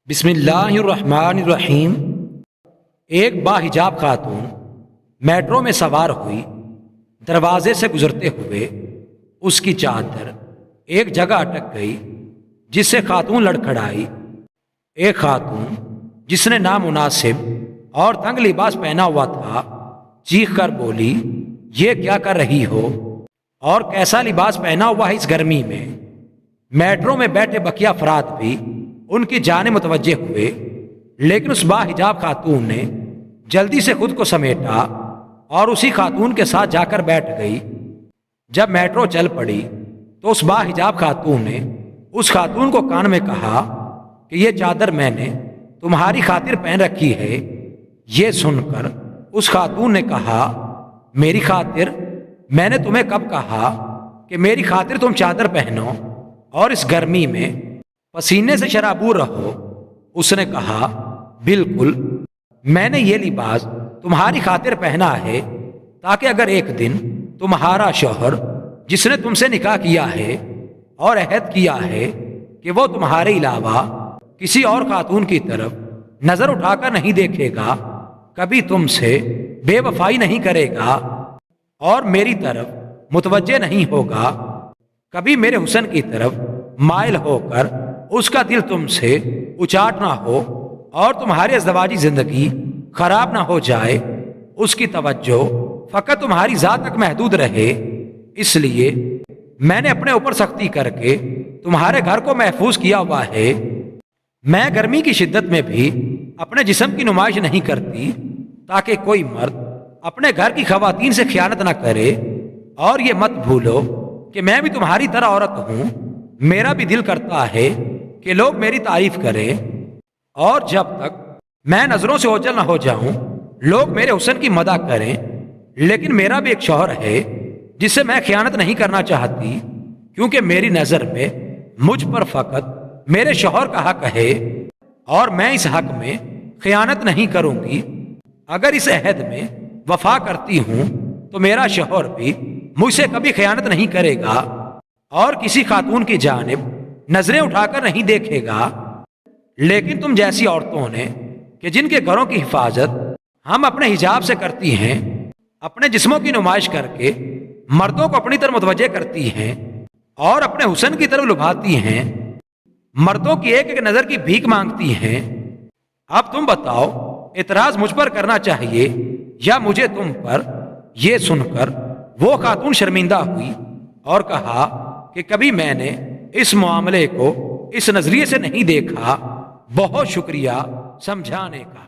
بسم اللہ الرحمن الرحیم۔ ایک باحجاب خاتون میٹرو میں سوار ہوئی۔ دروازے سے گزرتے ہوئے اس کی چادر ایک جگہ اٹک گئی، جس سے خاتون لڑکھڑائی۔ ایک خاتون جس نے نامناسب اور تنگ لباس پہنا ہوا تھا چیخ کر بولی، یہ کیا کر رہی ہو اور کیسا لباس پہنا ہوا ہے اس گرمی میں؟ میٹرو میں بیٹھے بقیہ افراد بھی ان کی جانب متوجہ ہوئے، لیکن اس باحجاب خاتون نے جلدی سے خود کو سمیٹا اور اسی خاتون کے ساتھ جا کر بیٹھ گئی۔ جب میٹرو چل پڑی تو اس باحجاب خاتون نے اس خاتون کو کان میں کہا کہ یہ چادر میں نے تمہاری خاطر پہن رکھی ہے۔ یہ سن کر اس خاتون نے کہا، میری خاطر؟ میں نے تمہیں کب کہا کہ میری خاطر تم چادر پہنو اور اس گرمی میں پسینے سے شرابور رہو؟ اس نے کہا، بالکل، میں نے یہ لباس تمہاری خاطر پہنا ہے تاکہ اگر ایک دن تمہارا شوہر جس نے تم سے نکاح کیا ہے اور عہد کیا ہے کہ وہ تمہارے علاوہ کسی اور خاتون کی طرف نظر اٹھا کر نہیں دیکھے گا، کبھی تم سے بے وفائی نہیں کرے گا اور میری طرف متوجہ نہیں ہوگا، کبھی میرے حسن کی طرف مائل ہو کر اس کا دل تم سے اچاٹ نہ ہو اور تمہاری ازدواجی زندگی خراب نہ ہو جائے، اس کی توجہ فقط تمہاری ذات تک محدود رہے۔ اس لیے میں نے اپنے اوپر سختی کر کے تمہارے گھر کو محفوظ کیا ہوا ہے۔ میں گرمی کی شدت میں بھی اپنے جسم کی نمائش نہیں کرتی تاکہ کوئی مرد اپنے گھر کی خواتین سے خیانت نہ کرے، اور یہ مت بھولو کہ میں بھی تمہاری طرح عورت ہوں۔ میرا بھی دل کرتا ہے کہ لوگ میری تعریف کریں، اور جب تک میں نظروں سے اوجھل نہ ہو جاؤں لوگ میرے حسن کی مدح کریں، لیکن میرا بھی ایک شوہر ہے جس سے میں خیانت نہیں کرنا چاہتی، کیونکہ میری نظر میں مجھ پر فقط میرے شوہر کا حق ہے اور میں اس حق میں خیانت نہیں کروں گی۔ اگر اس عہد میں وفا کرتی ہوں تو میرا شوہر بھی مجھ سے کبھی خیانت نہیں کرے گا اور کسی خاتون کی جانب نظریں اٹھا کر نہیں دیکھے گا۔ لیکن تم جیسی عورتوں نے کہ جن کے گھروں کی حفاظت ہم اپنے حجاب سے کرتی ہیں، اپنے جسموں کی نمائش کر کے مردوں کو اپنی طرف متوجہ کرتی ہیں اور اپنے حسن کی طرف لبھاتی ہیں، مردوں کی ایک ایک نظر کی بھیک مانگتی ہیں۔ اب تم بتاؤ، اعتراض مجھ پر کرنا چاہیے یا مجھے تم پر؟ یہ سن کر وہ خاتون شرمندہ ہوئی اور کہا کہ کبھی میں نے اس معاملے کو اس نظریے سے نہیں دیکھا۔ بہت شکریہ سمجھانے کا۔